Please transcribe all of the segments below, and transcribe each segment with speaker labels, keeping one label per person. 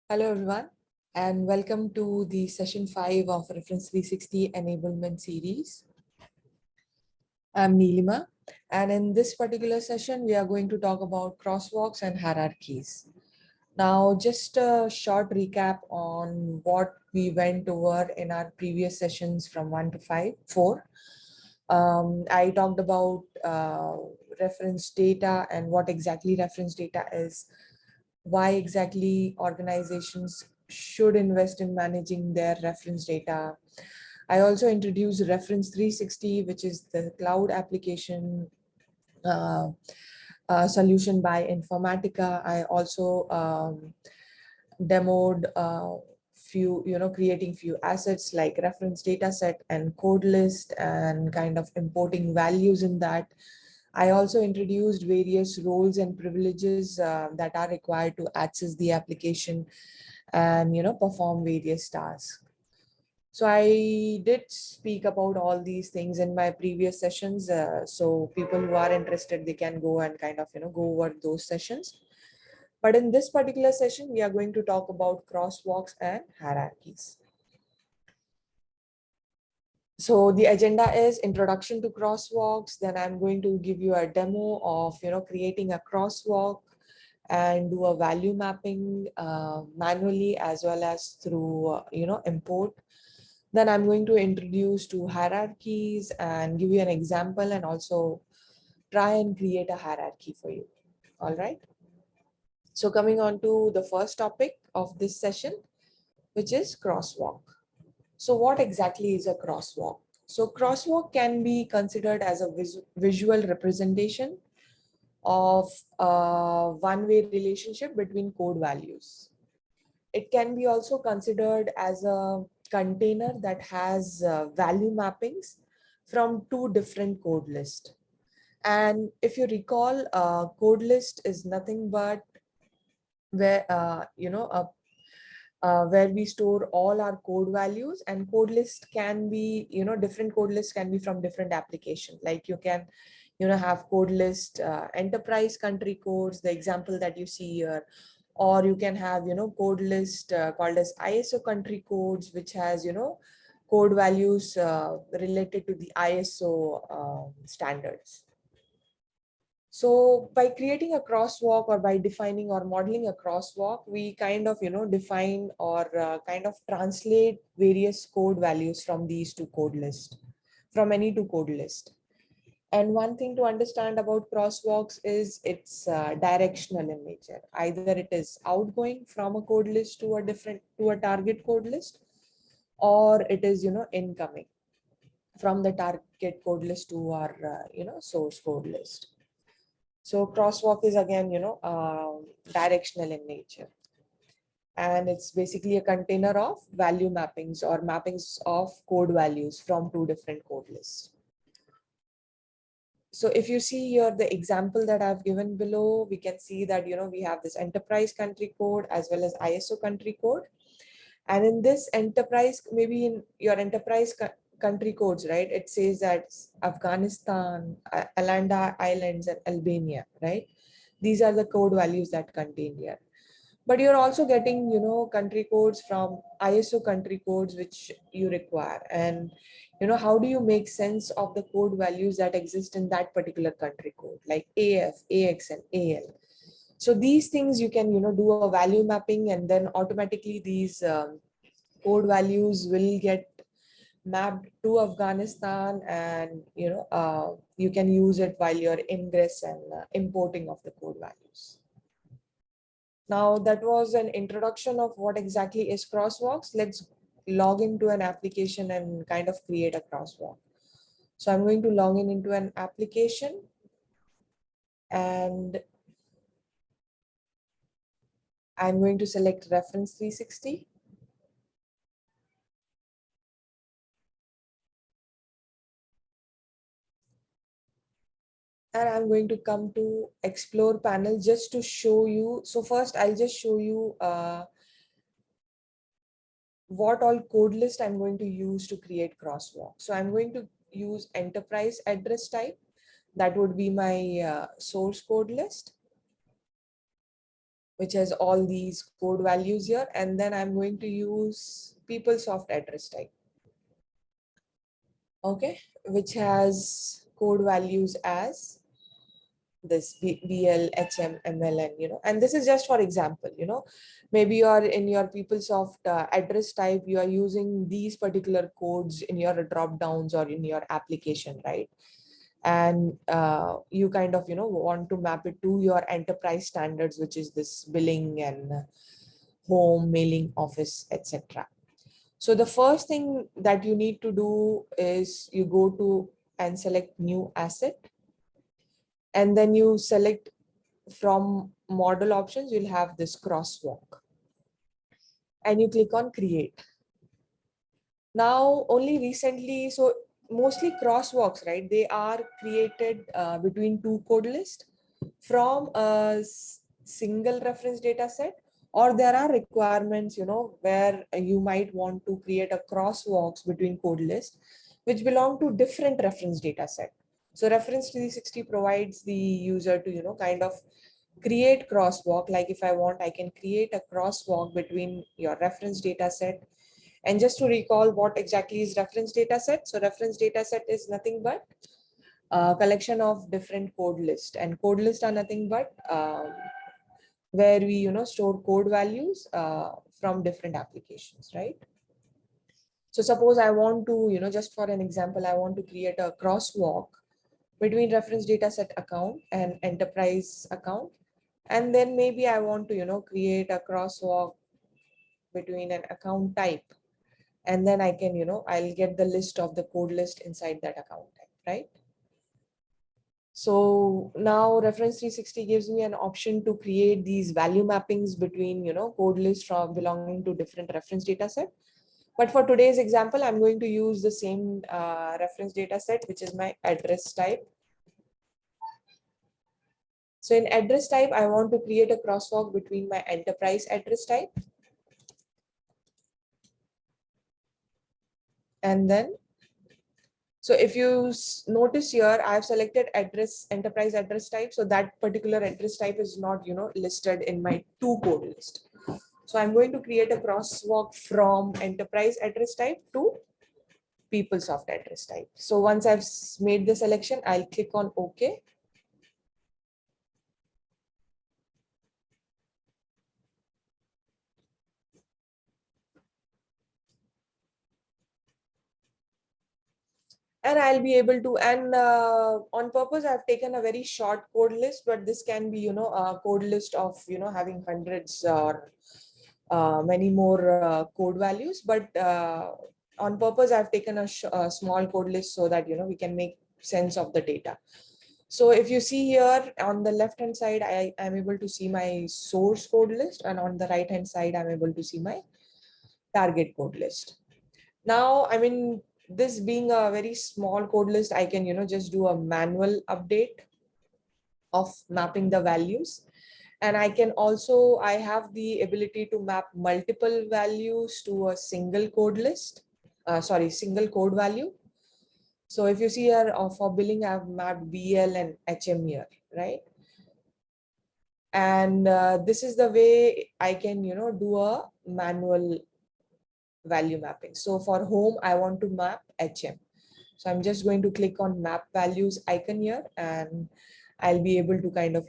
Speaker 1: Hello everyone, and welcome to the session 5 of Reference 360 Enablement Series. I'm Neelima, and in this particular session, we are going to talk about crosswalks and hierarchies. Now, just a short recap on what we went over in our previous sessions from 1 to 4. I talked about reference data and what exactly reference data is, why exactly organizations should invest in managing their reference data. I also introduced Reference 360, which is the cloud application uh, solution by Informatica. I also demoed creating few assets like reference data set and code list and kind of importing values in that. I also introduced various roles and privileges that are required to access the application and perform various tasks. So I did speak about all these things in my previous sessions. So people who are interested, they can go and kind of go over those sessions. But in this particular session, we are going to talk about crosswalks and hierarchies. So the agenda is introduction to crosswalks. Then I'm going to give you a demo of creating a crosswalk and do a value mapping manually as well as through import. Then I'm going to introduce to hierarchies and give you an example and also try and create a hierarchy for you. All right. So coming on to the first topic of this session, which is crosswalk. So what exactly is a crosswalk? So crosswalk can be considered as a visual representation of a one-way relationship between code values. It can be also considered as a container that has value mappings from two different code lists. And if you recall, code list is nothing but where where we store all our code values, and code list can be different code lists can be from different applications. Like you can have code list enterprise country codes, the example that you see here, or you can have code list called as ISO country codes, which has code values related to the ISO standards. So by creating a crosswalk or by defining or modeling a crosswalk, we kind of, define or kind of translate various code values from these two code lists, from any two code list. And one thing to understand about crosswalks is it's directional in nature. Either it is outgoing from a code list to a target code list, or it is, incoming from the target code list to our, source code list. So crosswalk is again, directional in nature. And it's basically a container of value mappings or mappings of code values from two different code lists. So if you see here the example that I've given below, we can see that, we have this enterprise country code as well as ISO country code. And in this enterprise, maybe in your enterprise country codes, right, it says that Afghanistan, Alanda Islands, and Albania, right? These are the code values that contain here. But you're also getting, country codes from ISO country codes, which you require. And, how do you make sense of the code values that exist in that particular country code, like AF, AX, and AL? So these things you can, do a value mapping, and then automatically these code values will get mapped to Afghanistan, and you can use it while you're ingress and importing of the code values. Now that was an introduction of what exactly is crosswalks. Let's log into an application and kind of create a crosswalk. So I'm going to log in into an application, and I'm going to select reference 360. And I'm going to come to explore panel just to show you. So first I'll just show you what all code list I'm going to use to create crosswalk. So I'm going to use enterprise address type. That would be my source code list. which has all these code values here. And then I'm going to use PeopleSoft address type, okay, which has code values as this BL, HM, ML, and this is just for example, maybe you're in your PeopleSoft address type, you are using these particular codes in your drop downs or in your application, right? And you kind of, want to map it to your enterprise standards, which is this billing and home, mailing, office, etc. So the first thing that you need to do is you go to and select new asset, and then you select from model options, you'll have this crosswalk, and you click on create. Now only recently, so mostly crosswalks, right, they are created between two code lists from a single reference data set, or there are requirements, where you might want to create a crosswalks between code lists which belong to different reference data set. So reference 360 provides the user to, kind of create crosswalk. Like if I want, I can create a crosswalk between your reference data set. And just to recall what exactly is reference data set. So reference data set is nothing but a collection of different code lists, and code lists are nothing but where we, store code values from different applications, right? So suppose I want to, just for an example, I want to create a crosswalk between reference data set account and enterprise account. And then maybe I want to, create a crosswalk between an account type. And then I can, I'll get the list of the code list inside that account type, right? So now reference 360 gives me an option to create these value mappings between, code lists from belonging to different reference data set. But for today's example, I'm going to use the same reference data set, which is my address type. So in address type, I want to create a crosswalk between my enterprise address type. And then, so if you notice here, I've selected enterprise address type. So that particular address type is not, listed in my to code list. So I'm going to create a crosswalk from enterprise address type to PeopleSoft address type. So once I've made the selection, I'll click on OK. And I'll be able to, and on purpose, I've taken a very short code list, but this can be, a code list of, having hundreds or many more code values. But on purpose, I've taken a small code list so that, we can make sense of the data. So if you see here on the left hand side, I am able to see my source code list, and on the right hand side, I'm able to see my target code list. Now, I mean, this being a very small code list, I can, just do a manual update of mapping the values. And I can also, I have the ability to map multiple values to a single code list, single code value. So if you see here for billing, I've mapped BL and HM here, right? And this is the way I can, do a manual value mapping. So for home, I want to map HM. So I'm just going to click on map values icon here, and I'll be able to kind of,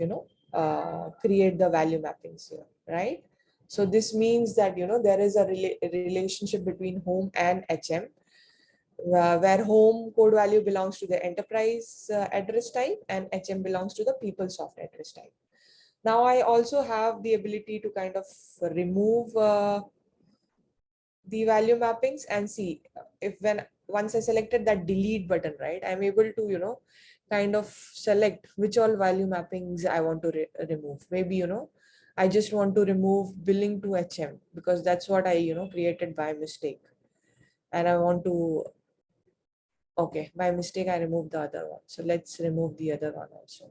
Speaker 1: create the value mappings here, right? So this means that, there is a relationship between home and HM, where home code value belongs to the enterprise address type and HM belongs to the PeopleSoft address type. Now I also have the ability to kind of remove the value mappings and see if once I selected that delete button, right, I'm able to, kind of select which all value mappings I want to remove. Maybe, I just want to remove billing to HM because that's what I, created by mistake. And I want to, okay, by mistake, I removed the other one. So let's remove the other one also.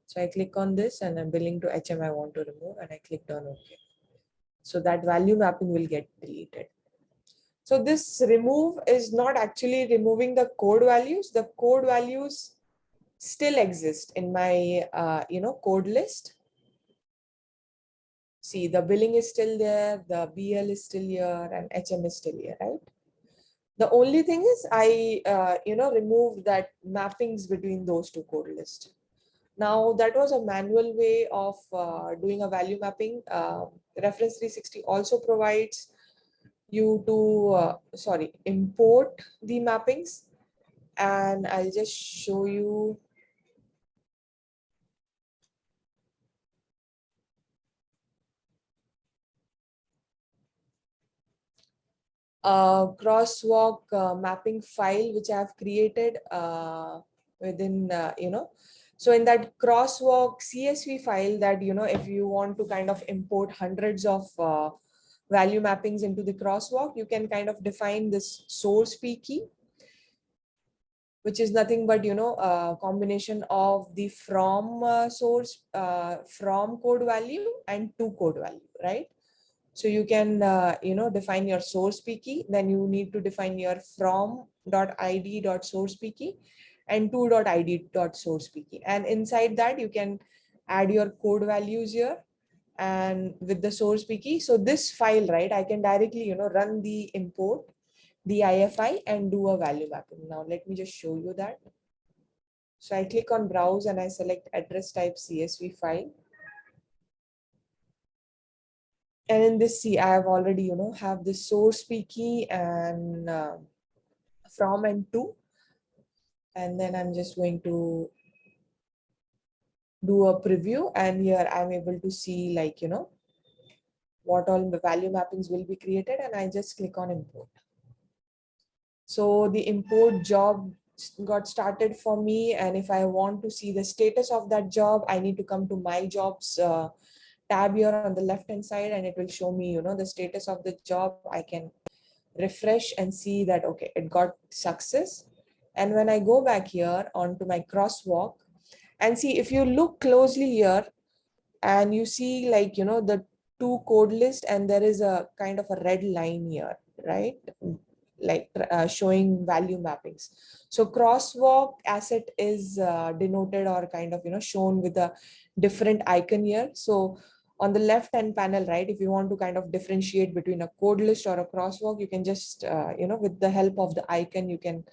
Speaker 1: So I click on this and I'm billing to HM I want to remove, and I clicked on OK. So that value mapping will get deleted. So this remove is not actually removing the code values. The code values still exist in my, code list. See, the billing is still there, the BL is still here, and HM is still here, right? The only thing is I, removed that mappings between those two code lists. Now that was a manual way of doing a value mapping. Reference 360 also provides you to, import the mappings. And I'll just show you. Crosswalk mapping file which I have created within, so in that crosswalk CSV file that, if you want to kind of import hundreds of value mappings into the crosswalk, you can kind of define this source P key, which is nothing but, a combination of the from source, from code value and to code value, right? So you can, define your source P key, then you need to define your from.id.source P key and to.id.source P key. And inside that, you can add your code values here and with the source P key. So this file, right, I can directly, run the import, the IFI and do a value mapping. Now, let me just show you that. So I click on browse and I select address type CSV file. And in this, see, I have already, have the source P key and from and to. And then I'm just going to do a preview. And here I'm able to see, like, what all the value mappings will be created. And I just click on import. So the import job got started for me. And if I want to see the status of that job, I need to come to my jobs tab here on the left hand side, and it will show me, the status of the job. I can refresh and see that, okay, it got success. And when I go back here onto my crosswalk and see, if you look closely here and you see, like, the two code list, and there is a kind of a red line here, right? Like showing value mappings. So crosswalk asset is denoted or kind of, shown with a different icon here. So on the left hand panel, right, if you want to kind of differentiate between a code list or a crosswalk, you can just, with the help of the icon, you can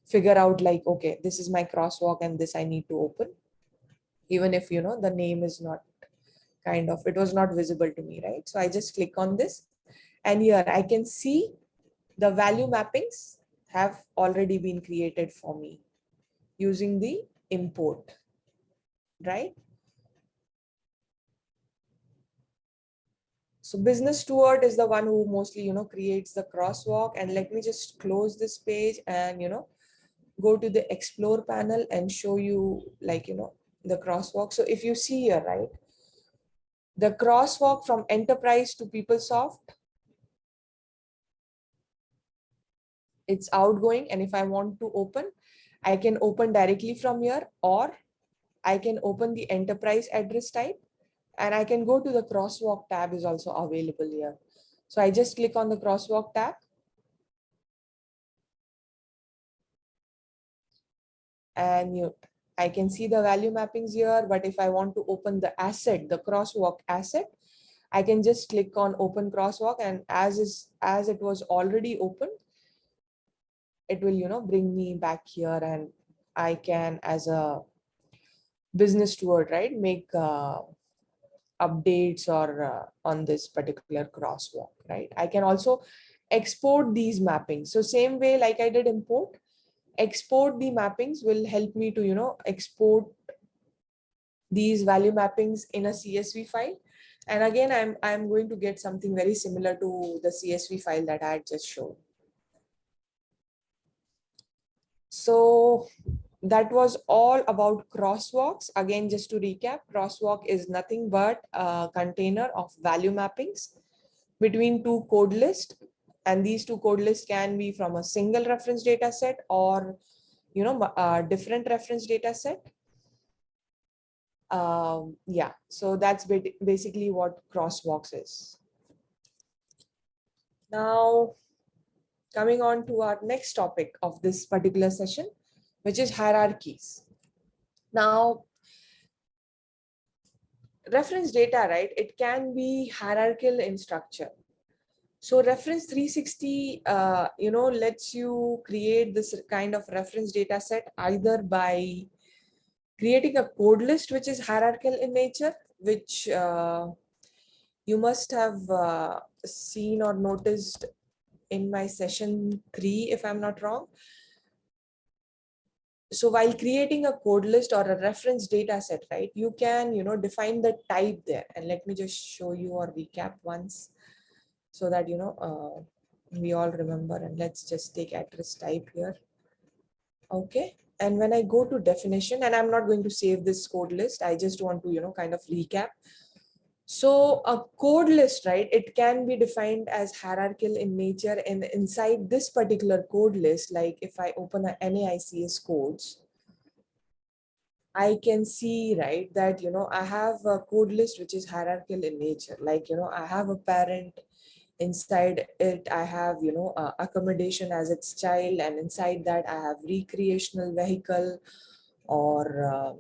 Speaker 1: figure out, like, okay, this is my crosswalk and this I need to open, even if, the name is not kind of, it was not visible to me, right? So I just click on this, and here I can see the value mappings have already been created for me using the import, right? So business steward is the one who mostly, creates the crosswalk. And let me just close this page and, go to the explore panel and show you, like, the crosswalk. So if you see here, right, the crosswalk from enterprise to PeopleSoft, it's outgoing. And if I want to open, I can open directly from here, or I can open the enterprise address type, and I can go to the crosswalk tab is also available here. So I just click on the crosswalk tab, and I can see the value mappings here. But if I want to open the asset, the crosswalk asset, I can just click on open crosswalk, and as it was already open, it will, bring me back here, and I can, as a business steward, right, make updates or on this particular crosswalk, right? I can also export these mappings. So same way, like I did import, export the mappings will help me to, export these value mappings in a CSV file. And again, I'm going to get something very similar to the CSV file that I had just shown. So that was all about crosswalks. Again, just to recap, crosswalk is nothing but a container of value mappings between two code lists. And these two code lists can be from a single reference data set or, a different reference data set. Yeah, so that's basically what crosswalks is. Now, coming on to our next topic of this particular session, which is hierarchies. Now, reference data, right, it can be hierarchical in structure. So reference 360, lets you create this kind of reference data set either by creating a code list which is hierarchical in nature, which you must have seen or noticed in my session 3, if I'm not wrong. So while creating a code list or a reference data set, right, you can, define the type there. And let me just show you or recap once so that, we all remember. And let's just take address type here. Okay. And when I go to definition, and I'm not going to save this code list, I just want to, kind of recap. So a code list, right, it can be defined as hierarchical in nature, and inside this particular code list, like if I open a NAICS codes, I can see, right, that, I have a code list which is hierarchical in nature. Like, I have a parent, inside it, I have, accommodation as its child, and inside that I have recreational vehicle or,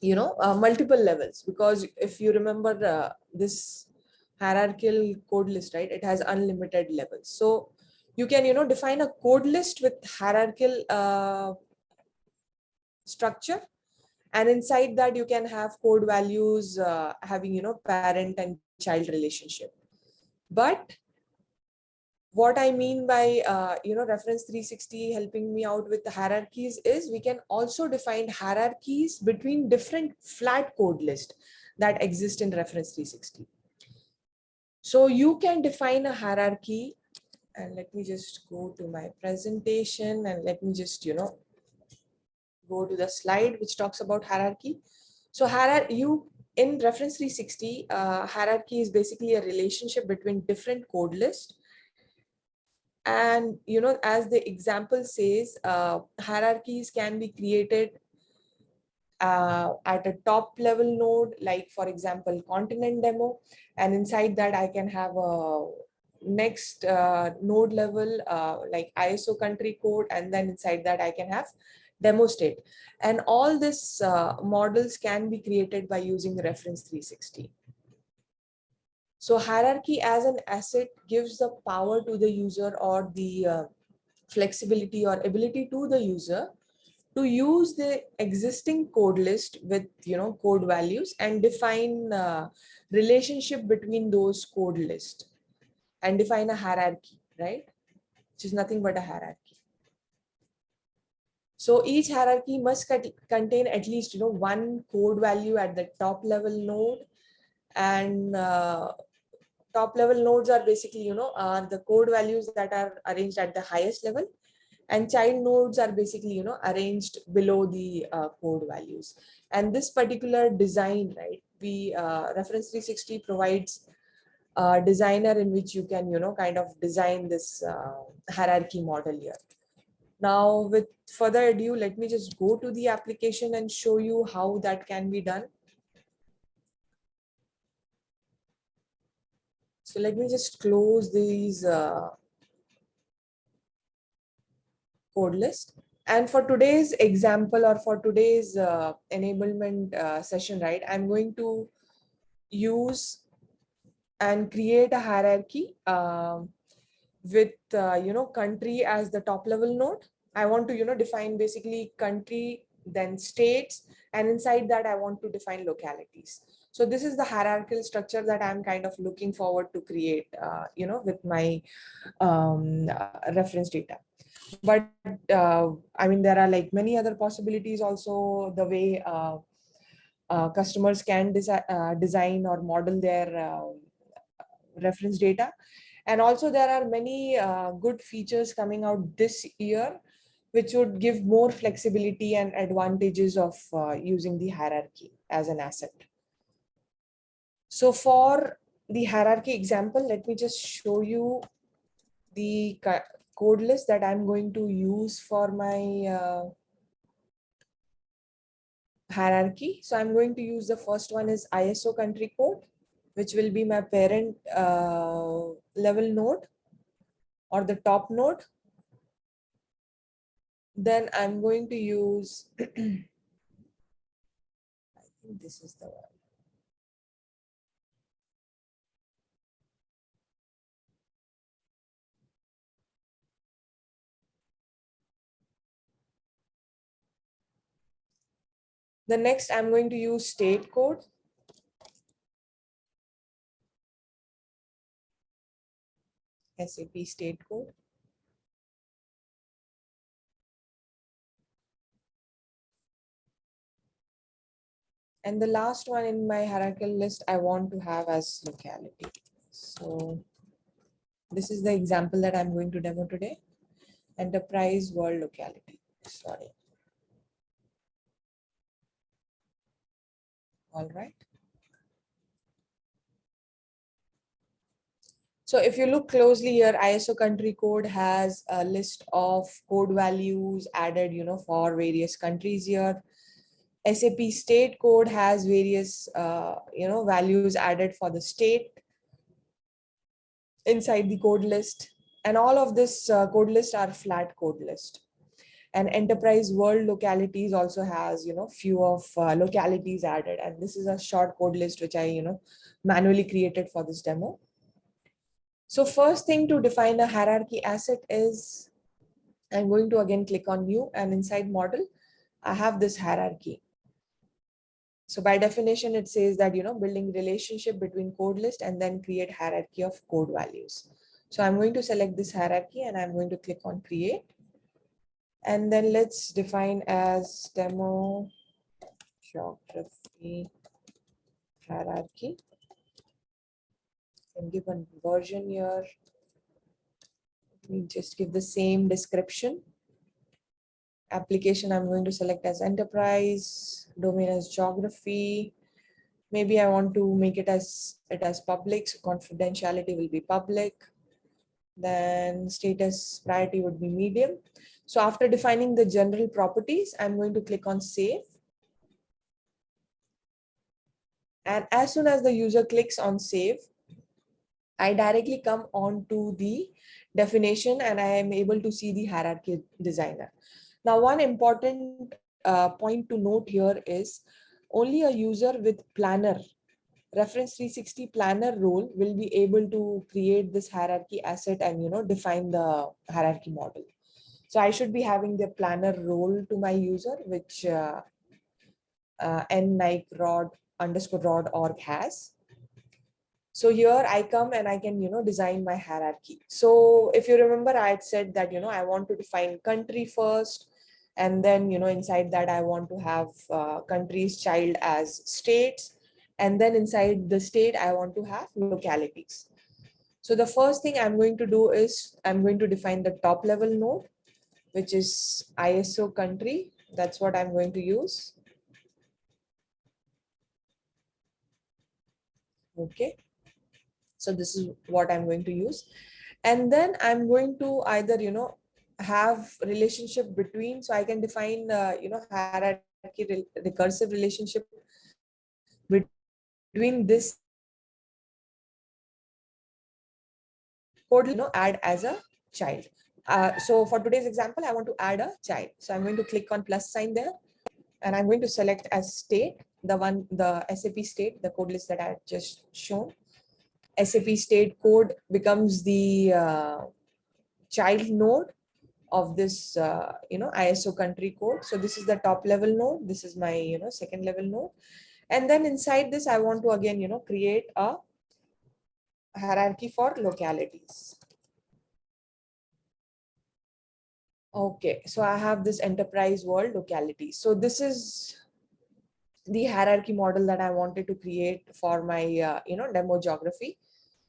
Speaker 1: multiple levels. Because if you remember this hierarchical code list, right, it has unlimited levels. So you can, define a code list with hierarchical structure. And inside that, you can have code values having, parent and child relationship. But what I mean by, reference 360 helping me out with the hierarchies is we can also define hierarchies between different flat code lists that exist in reference 360. So you can define a hierarchy, and let me just go to my presentation and let me just, go to the slide which talks about hierarchy. So in reference 360, hierarchy is basically a relationship between different code lists. And, as the example says, hierarchies can be created at a top level node, like for example, continent demo. And inside that, I can have a next node level, like ISO country code. And then inside that, I can have demo state. And all this models can be created by using reference 360. So hierarchy as an asset gives the power to the user, or the flexibility or ability to the user to use the existing code list with, code values and define relationship between those code lists and define a hierarchy, right? Which is nothing but a hierarchy. So each hierarchy must contain at least, one code value at the top level node. And top level nodes are basically, the code values that are arranged at the highest level. And child nodes are basically, arranged below the code values. And this particular design, right, we reference 360 provides a designer in which you can, kind of design this hierarchy model here. Now, with further ado, let me just go to the application and show you how that can be done. So let me just close these code list. And for today's example, or for today's enablement session, right, I'm going to use and create a hierarchy with, country as the top level node. I want to, define basically country, then states, and inside that I want to define localities. So this is the hierarchical structure that I'm kind of looking forward to create, with my reference data. But I mean, there are like many other possibilities also, the way customers can design or model their reference data. And also there are many good features coming out this year, which would give more flexibility and advantages of using the hierarchy as an asset. So for the hierarchy example, let me just show you the code list that I'm going to use for my hierarchy. So I'm going to use the first one is ISO country code, which will be my parent level node or the top node. Then I'm going to use, I think this is the one. The next, I'm going to use state code. SAP state code. And the last one in my hierarchical list, I want to have as locality. So this is the example that I'm going to demo today. Enterprise world locality. Sorry. All right. So if you look closely here, ISO country code has a list of code values added, for various countries here. SAP state code has various, values added for the state inside the code list. And all of this code list are flat code list. And enterprise world localities also has, few of localities added. And this is a short code list, which I, manually created for this demo. So first thing to define a hierarchy asset is, I'm going to again click on new, and inside model, I have this hierarchy. So by definition, it says that, building relationship between code list and then create hierarchy of code values. So I'm going to select this hierarchy and I'm going to click on create. And then let's define as demo geography hierarchy, and give a version here. Let me just give the same description. Application, I'm going to select as enterprise, domain as geography. Maybe I want to make it as public, so confidentiality will be public. Then status priority would be medium. So after defining the general properties, I'm going to click on save. And as soon as the user clicks on save, I directly come on to the definition and I am able to see the hierarchy designer. Now, one important point to note here is only a user with planner, reference 360 planner role will be able to create this hierarchy asset and, define the hierarchy model. So I should be having the planner role to my user, which n-nike-rod underscore rod org has. So here I come and I can, design my hierarchy. So if you remember, I had said that, I want to define country first. And then, inside that, I want to have country's child as states. And then inside the state, I want to have localities. So the first thing I'm going to do is I'm going to define the top level node, which is ISO country. That's what I'm going to use. Okay. So this is what I'm going to use. And then I'm going to either, have relationship between, so I can define, hierarchy recursive relationship between this code, add as a child. So for today's example, I want to add a child. So I'm going to click on plus sign there, and I'm going to select as state, the SAP state, the code list that I had just shown. SAP state code becomes the child node of this, ISO country code. So this is the top level node. This is my, second level node. And then inside this, I want to again, create a hierarchy for localities. Okay, so I have this enterprise world locality. So this is the hierarchy model that I wanted to create for my, demo geography.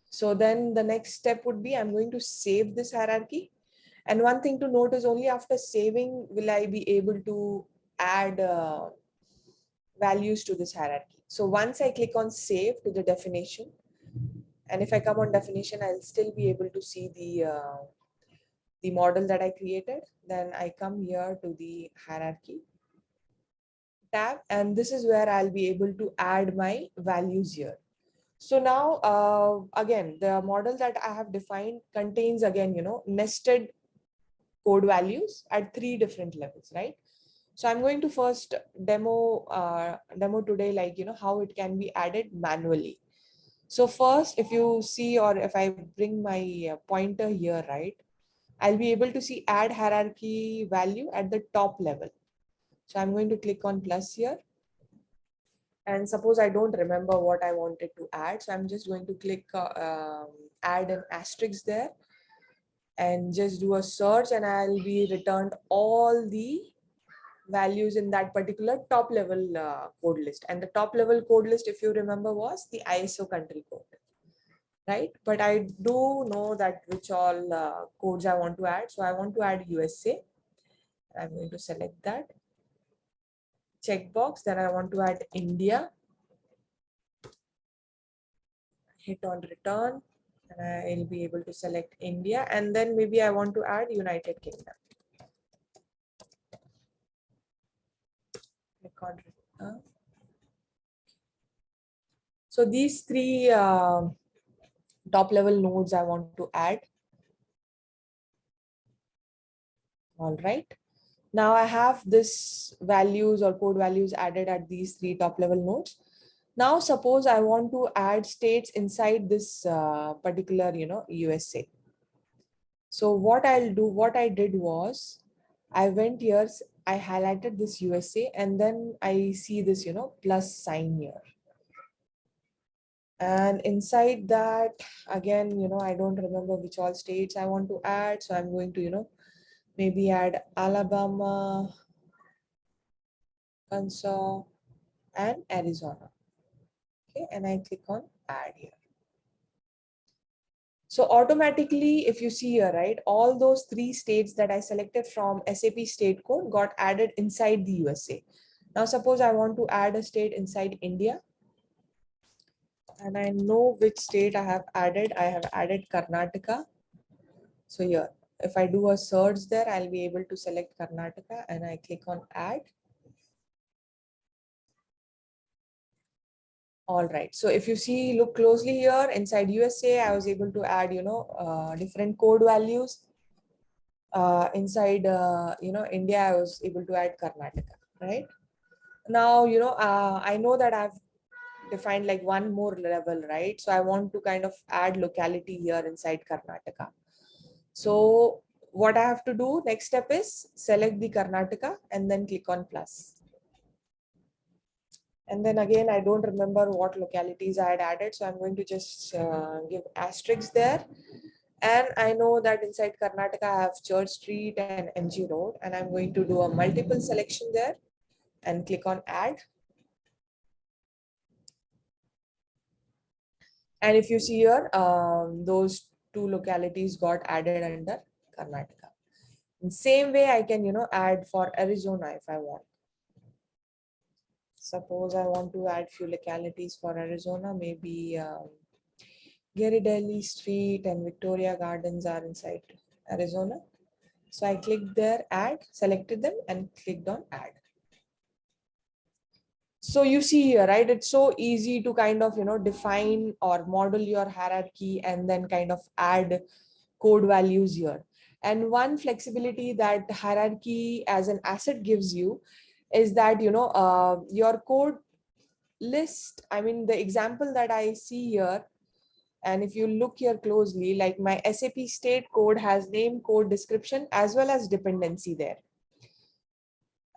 Speaker 1: So then the next step would be I'm going to save this hierarchy. And one thing to note is only after saving will I be able to add values to this hierarchy. So once I click on save to the definition, and if I come on definition, I'll still be able to see the model that I created. Then I come here to the hierarchy tab, and this is where I'll be able to add my values here. So now, again, the model that I have defined contains, again, nested code values at 3 different levels, right? So I'm going to first demo today, like, how it can be added manually. So first, if you see, or if I bring my pointer here, right, I'll be able to see add hierarchy value at the top level. So I'm going to click on plus here. And suppose I don't remember what I wanted to add. So I'm just going to click add an asterisk there and just do a search, and I'll be returned all the values in that particular top level code list. And the top level code list, if you remember, was the ISO country code, right? But I do know that which all codes I want to add. So I want to add USA. I'm going to select that checkbox. Then I want to add India. Hit on return, and I'll be able to select India. And then maybe I want to add United Kingdom. Click on return. So these three top level nodes I want to add. All right. Now I have this values or code values added at these three top level nodes. Now suppose I want to add states inside this particular, USA. So what I'll do, what I did was I went here, I highlighted this USA, and then I see this, plus sign here. And inside that, again, I don't remember which all states I want to add. So I'm going to, maybe add Alabama, Arkansas, and Arizona. Okay, and I click on add here. So automatically, if you see here, right, all those three states that I selected from SAP state code got added inside the USA. Now, suppose I want to add a state inside India. And I know which state I have added. I have added Karnataka. So here, if I do a search there, I'll be able to select Karnataka and I click on add. All right. So if you see, look closely here inside USA, I was able to add, different code values. Inside, India, I was able to add Karnataka, right? Now, I know that I've defined like one more level, right? So I want to kind of add locality here inside Karnataka. So what I have to do, next step is select the Karnataka and then click on plus. And then again, I don't remember what localities I had added. So I'm going to just give asterisks there. And I know that inside Karnataka, I have Church Street and MG Road. And I'm going to do a multiple selection there and click on add. And if you see here, those two localities got added under Karnataka. In same way, I can, add for Arizona if I want. Suppose I want to add few localities for Arizona, maybe Ghirardelli Street and Victoria Gardens are inside Arizona. So I clicked there, add, selected them and clicked on add. So you see here, right? It's so easy to kind of, define or model your hierarchy and then kind of add code values here. And one flexibility that hierarchy as an asset gives you is that, your code list, I mean, the example that I see here, and if you look here closely, like my SAP state code has name, code description, as well as dependency there.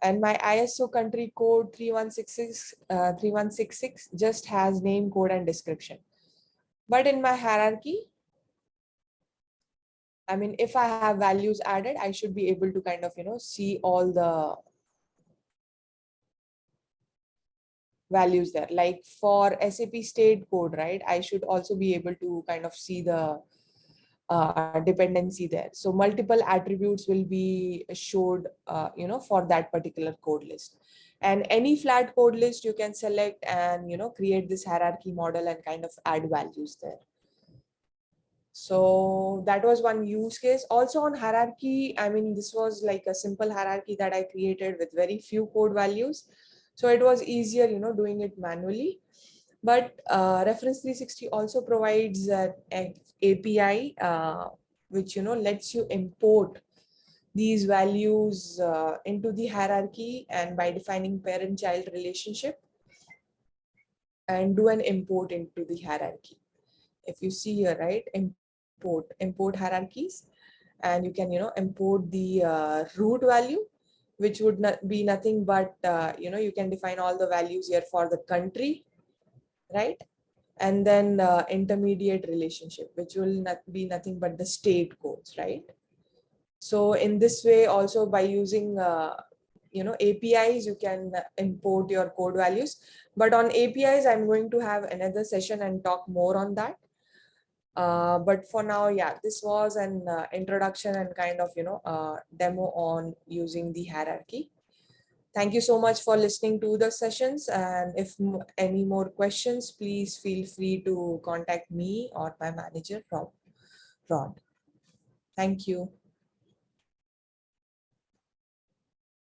Speaker 1: And my ISO country code 3166 just has name, code, and description. But in my hierarchy, I mean, if I have values added, I should be able to kind of, see all the values there. Like for SAP state code, right? I should also be able to kind of see the dependency there. So multiple attributes will be showed, for that particular code list. And any flat code list you can select and, create this hierarchy model and kind of add values there. So that was one use case. Also on hierarchy, I mean, this was like a simple hierarchy that I created with very few code values. So it was easier, doing it manually. But Reference 360 also provides an API, which, lets you import these values into the hierarchy and by defining parent-child relationship and do an import into the hierarchy. If you see here, right, import hierarchies, and you can, import the root value which would not be nothing but, you can define all the values here for the country, right? And then intermediate relationship, which will not be nothing but the state codes, right? So in this way also, by using APIs, you can import your code values. But on APIs, I'm going to have another session and talk more on that. But for now, yeah, this was an introduction and kind of demo on using the hierarchy. Thank you so much for listening to the sessions, and if any more questions, please feel free to contact me or my manager, Rod. Thank you.